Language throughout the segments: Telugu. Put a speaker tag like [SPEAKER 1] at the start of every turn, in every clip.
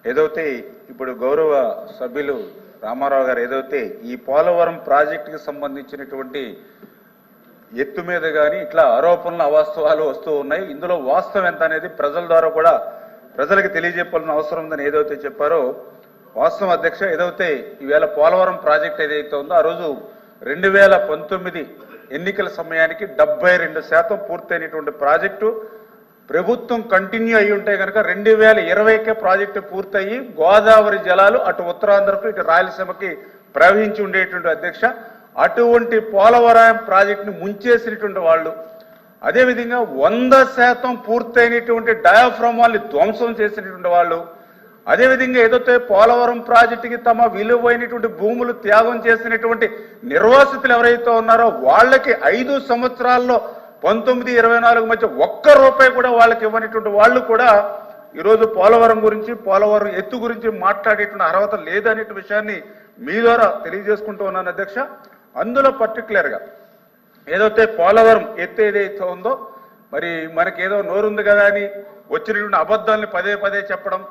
[SPEAKER 1] ఏదైతే ఇప్పుడు గౌరవ సభ్యులు రామారావు గారు ఏదైతే ఈ పోలవరం ప్రాజెక్టుకి సంబంధించినటువంటి ఎత్తు మీద కానీ ఇట్లా ఆరోపణలు అవాస్తవాలు వస్తూ ఉన్నాయి. ఇందులో వాస్తవం ఎంత అనేది ప్రజల ద్వారా కూడా ప్రజలకు తెలియజెప్పాల్సిన అవసరం ఉందని ఏదైతే చెప్పారో వాస్తవం అధ్యక్ష. ఏదైతే ఈవేళ పోలవరం ప్రాజెక్ట్ ఏదైతే ఉందో ఆ రోజు 2019 ఎన్నికల సమయానికి 72% పూర్తయినటువంటి ప్రాజెక్టు ప్రభుత్వం కంటిన్యూ అయ్యి ఉంటే కనుక 2020కే ప్రాజెక్టు పూర్తయి గోదావరి జలాలు అటు ఉత్తరాంధ్రకు ఇటు రాయలసీమకి ప్రవహించి ఉండేటువంటి అధ్యక్ష. అటువంటి పోలవరం ప్రాజెక్టుని ముంచేసినటువంటి వాళ్ళు, అదేవిధంగా 100% పూర్తయినటువంటి డయాఫ్రమ్ వాళ్ళని ధ్వంసం చేసినటువంటి వాళ్ళు, అదేవిధంగా ఏదైతే పోలవరం ప్రాజెక్టుకి తమ విలువైనటువంటి భూములు త్యాగం చేసినటువంటి నిర్వాసితులు ఎవరైతే ఉన్నారో వాళ్ళకి 5 సంవత్సరాల్లో 19-24 మధ్య ₹1 కూడా వాళ్ళకి ఇవ్వనటువంటి వాళ్ళు కూడా ఈరోజు పోలవరం గురించి పోలవరం ఎత్తు గురించి మాట్లాడేటువంటి అర్హత లేదనే విషయాన్ని మీ ద్వారా తెలియజేసుకుంటూ ఉన్నాను అధ్యక్ష. అందులో పర్టికులర్గా ఏదైతే పోలవరం ఎత్తు ఏదైతే ఉందో మరి మనకి ఏదో నోరుంది కదా అని వచ్చినటువంటి అబద్ధాలని పదే చెప్పడం,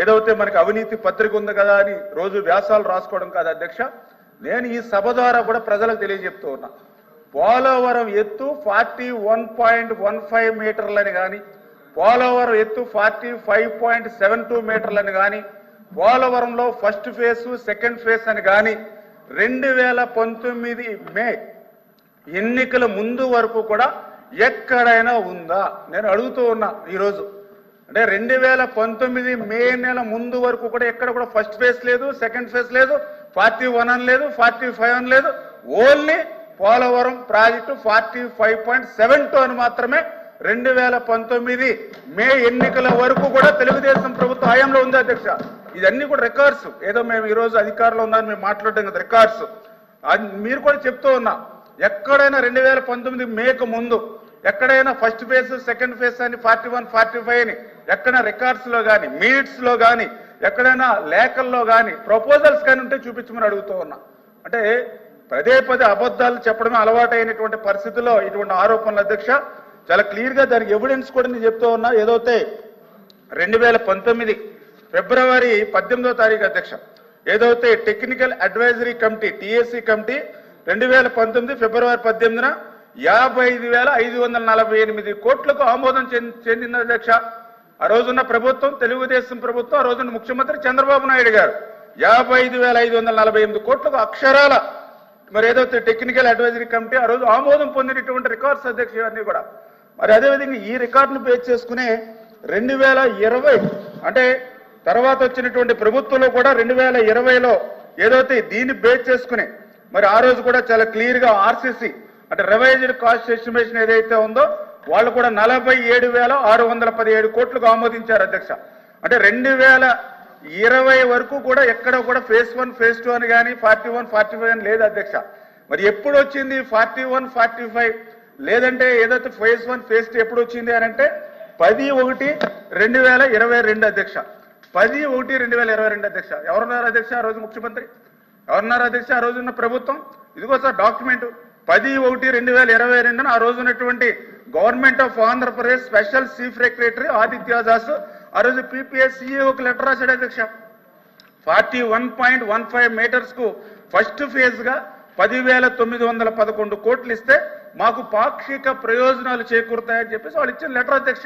[SPEAKER 1] ఏదైతే మనకి అవినీతి పత్రిక ఉంది కదా అని రోజు వ్యాసాలు రాసుకోవడం కాదు అధ్యక్ష. నేను ఈ సభ ద్వారా కూడా ప్రజలకు తెలియజెప్తూ ఉన్నా, పోలవరం ఎత్తు 41.15 మీటర్లని కానీ, పోలవరం ఎత్తు 45.72 మీటర్లని కానీ, పోలవరంలో ఫస్ట్ ఫేజ్ సెకండ్ ఫేజ్ అని కానీ 2019 మే ఎన్నికల ముందు వరకు కూడా ఎక్కడైనా ఉందా నేను అడుగుతూ ఉన్నా ఈరోజు. అంటే 2019 మే నెల ముందు వరకు కూడా ఎక్కడ కూడా ఫస్ట్ ఫేజ్ లేదు, సెకండ్ ఫేజ్ లేదు, 41 అని లేదు, 45 అని లేదు. ఓన్లీ పోలవరం ప్రాజెక్టు 45.72 అని మాత్రమే 2019 మే ఎన్నికల వరకు కూడా తెలుగుదేశం ప్రభుత్వ హయాంలో ఉంది అధ్యక్ష. ఇదన్నీ కూడా రికార్డ్స్. ఏదో మేము ఈరోజు అధికారంలో ఉన్నారని మేము మాట్లాడడం కదా, రికార్డ్స్. మీరు కూడా చెప్తూ ఉన్నా, ఎక్కడైనా 2019 మేకు ముందు ఎక్కడైనా ఫస్ట్ ఫేజ్ సెకండ్ ఫేజ్ అని 41, 45 అని ఎక్కడ రికార్డ్స్ లో కానీ మినిట్స్ లో కానీ ఎక్కడైనా లేఖల్లో కానీ ప్రపోజల్స్ కానీ ఉంటే చూపించమని అడుగుతూ ఉన్నా. అంటే పదే అబద్ధాలు చెప్పడమే అలవాటైనటువంటి పరిస్థితుల్లో ఇటువంటి ఆరోపణలు అధ్యక్ష. చాలా క్లియర్ గా దానికి ఎవిడెన్స్ కూడా నేను చెప్తూ ఉన్నా. ఏదైతే 2019 ఫిబ్రవరి 18వ తారీఖు అధ్యక్ష, ఏదైతే technical advisory committee TSC committee 2019 ఫిబ్రవరి 18న 55,548 కోట్లకు ఆమోదం చెందింది అధ్యక్ష. ఆ రోజున్న ప్రభుత్వం తెలుగుదేశం ప్రభుత్వం, ఆ రోజున్న ముఖ్యమంత్రి చంద్రబాబు నాయుడు గారు 55,548 కోట్లకు అక్షరాల మరి ఏదైతే టెక్నికల్ అడ్వైజరీ కమిటీ ఆ రోజు ఆమోదం పొందినటువంటి రికార్డ్స్ అధ్యక్ష ఇవన్నీ కూడా. మరి అదేవిధంగా ఈ రికార్డును బేస్ చేసుకునే 2020 అంటే తర్వాత వచ్చినటువంటి ప్రభుత్వంలో కూడా 2020లో ఏదైతే దీన్ని బేస్ చేసుకునే మరి ఆ రోజు కూడా చాలా క్లియర్ గా ఆర్సీసీ అంటే రివైజ్డ్ కాస్ట్ ఎస్టిమేషన్ ఏదైతే ఉందో వాళ్ళు కూడా 47,617 కోట్లకు ఆమోదించారు అధ్యక్ష. అంటే 2020 వరకు కూడా ఎక్కడ కూడా ఫేజ్ 1 ఫేజ్ 2 అని కానీ 41, 45 అని లేదు అధ్యక్ష. మరి ఎప్పుడు వచ్చింది 41, 45 లేదంటే ఏదైతే ఫేజ్ 1 ఫేజ్ 2 ఎప్పుడు వచ్చింది అని అంటే 10/1/2022 అధ్యక్ష. 10/1/2022 అధ్యక్ష. ఎవరున్నారు అధ్యక్ష ఆ రోజు ముఖ్యమంత్రి? ఎవరున్నారు అధ్యక్ష ఆ రోజున్న ప్రభుత్వం? ఇదిగో సార్ డాక్యుమెంట్ 10/1/2022 ఆ రోజు ఉన్నటువంటి government of Andhra Pradesh special chief secretary Aditya Das ఆ రోజు పీపీఎస్ సిఇఓకి లెటర్ రాశాడు అధ్యక్ష. 41.15 మీటర్స్ కు ఫస్ట్ ఫేజ్ గా 10,911 కోట్లు ఇస్తే మాకు పాక్షిక ప్రయోజనాలు చేకూరుతాయని చెప్పేసి వాళ్ళు ఇచ్చిన లెటర్ అధ్యక్ష.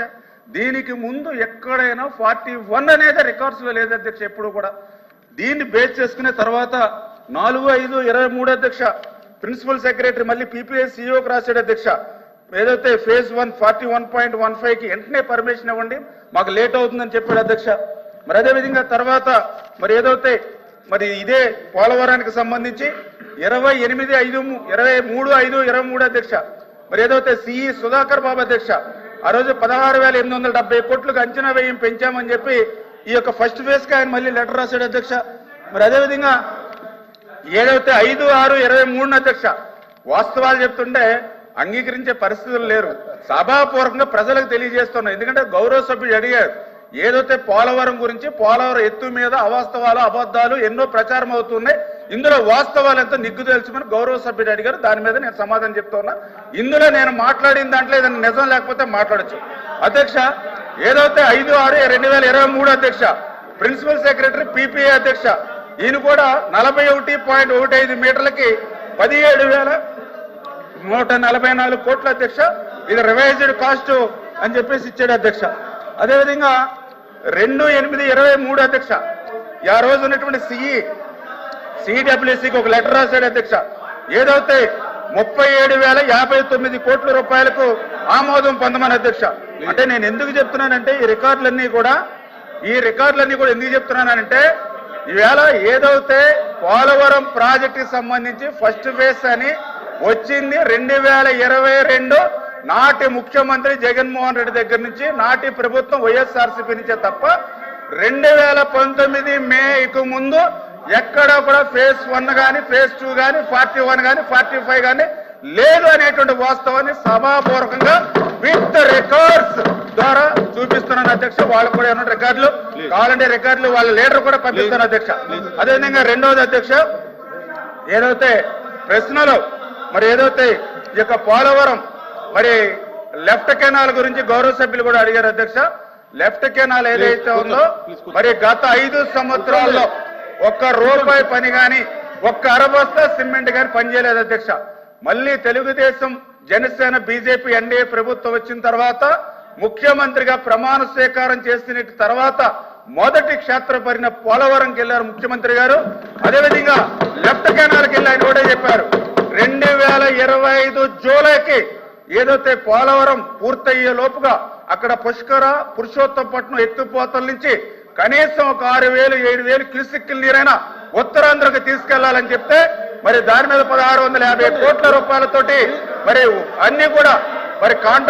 [SPEAKER 1] దీనికి ముందు ఎక్కడైనా 41 అనేది రికార్డ్స్ లో లేదు అధ్యక్ష ఎప్పుడు కూడా. దీన్ని బేస్ చేసుకునే తర్వాత 4/5/23 అధ్యక్ష ప్రిన్సిపల్ సెక్రటరీ మళ్ళీ పీపీఎస్ సిఇఓకి రాశాడు అధ్యక్ష. ఏదైతే ఫేజ్ 1 41.15కి వెంటనే పర్మిషన్ ఇవ్వండి, మాకు లేట్ అవుతుందని చెప్పాడు అధ్యక్ష. మరి అదేవిధంగా తర్వాత మరి ఏదైతే మరి ఇదే పోలవరానికి సంబంధించి 23/5/23 అధ్యక్ష మరి ఏదైతే సిఈ సుధాకర్ బాబు అధ్యక్ష ఆ రోజు 16,870 కోట్లకు అంచనా వ్యయం పెంచామని చెప్పి ఈ యొక్క ఫస్ట్ ఫేజ్ కి ఆయన మళ్ళీ లెటర్ రాశాడు అధ్యక్ష. మరి అదేవిధంగా ఏదైతే 5/6/23 అధ్యక్ష వాస్తవాలు చెప్తుంటే అంగీకరించే పరిస్థితులు లేరు. సభాపూర్వకంగా ప్రజలకు తెలియజేస్తున్నాం. ఎందుకంటే గౌరవ సభ్యుడు అడిగారు ఏదైతే పోలవరం గురించి పోలవరం ఎత్తు మీద అవాస్తవాలు అబద్ధాలు ఎన్నో ప్రచారం అవుతున్నాయి, ఇందులో వాస్తవాలు ఎంతో నిగ్గు తెలుసుమని గౌరవ సభ్యుడు అడిగారు. దాని మీద నేను సమాధానం చెప్తున్నా. ఇందులో నేను మాట్లాడిన దాంట్లో ఏదైనా నిజం లేకపోతే మాట్లాడచ్చు అధ్యక్ష. ఏదైతే 5/6/2023 అధ్యక్ష
[SPEAKER 2] ప్రిన్సిపల్ సెక్రటరీ పిపిఏ అధ్యక్ష, ఈయన కూడా 41.15 మీటర్లకి 17,144 కోట్ల అధ్యక్ష. ఇది రివైజ్డ్ కాస్ట్ అని చెప్పేసి ఇచ్చాడు అధ్యక్ష. అదేవిధంగా 2/8/23 అధ్యక్ష, ఆ రోజు ఉన్నటువంటి సిడబ్ల్యూసికి ఒక లెటర్ రాశాడు అధ్యక్ష. ఏదైతే 37,059 కోట్ల రూపాయలకు ఆమోదం పొందమని అధ్యక్ష. అంటే నేను ఎందుకు చెప్తున్నానంటే ఈ రికార్డులన్నీ కూడా ఎందుకు చెప్తున్నానంటే ఈవేళ ఏదైతే పోలవరం ప్రాజెక్టుకి సంబంధించి ఫస్ట్ ఫేజ్ అని వచ్చింది 2022 నాటి ముఖ్యమంత్రి జగన్మోహన్ రెడ్డి దగ్గర నుంచి, నాటి ప్రభుత్వం వైఎస్ఆర్సీపీ నుంచే తప్ప 2019 మేకు ముందు ఎక్కడ కూడా ఫేజ్ 1 కానీ, ఫేజ్ 2 కానీ, 41 కానీ, 45 కానీ లేదు అనేటువంటి వాస్తవాన్ని సభాపూర్వకంగా విత్ రికార్డ్స్ ద్వారా చూపిస్తున్నాను అధ్యక్ష. వాళ్ళు కూడా ఏమన్నా రికార్డులు కావాలంటే రికార్డులు వాళ్ళ లీడర్ కూడా పంపిస్తాను అధ్యక్ష. అదేవిధంగా రెండవది అధ్యక్ష, ఏదైతే ప్రశ్నలు ఏదైతే ఈ యొక్క పోలవరం లెఫ్ట్ కెనాల్ గురించి గౌరవ సభ్యులు కూడా అడిగారు అధ్యక్ష. లెఫ్ట్ కెనాల్ ఏదైతే ఉందో గత 5 సంవత్సరాల్లో ఒక్క రూపాయి పని కానీ, ఒక్క అరబస్తా సిమెంట్ కానీ పనిచేయలేదు అధ్యక్ష. మళ్ళీ తెలుగుదేశం, జనసేన, బీజేపీ, ఎన్డీఏ ప్రభుత్వం వచ్చిన తర్వాత ముఖ్యమంత్రిగా ప్రమాణ స్వీకారం చేసిన తర్వాత మొదటి క్షేత్ర పరిణ పోలవరంకి వెళ్లారు ముఖ్యమంత్రి గారు. అదేవిధంగా లెఫ్ట్ కెనాల్కి వెళ్ళి ఆయన కూడా చెప్పారు 2025 జూలైకి ఏదైతే పోలవరం పూర్తయ్యే లోపుగా అక్కడ పురుషోత్తపట్నం ఎత్తిపోతల నుంచి కనీసం ఒక 6,000-7,000 క్యూసెక్కుల నీరైనా ఉత్తరాంధ్రకు తీసుకెళ్లాలని చెప్తే దాని మీద 1,650 కోట్ల రూపాయలతోటి అన్ని కూడా కాంట్రాక్ట్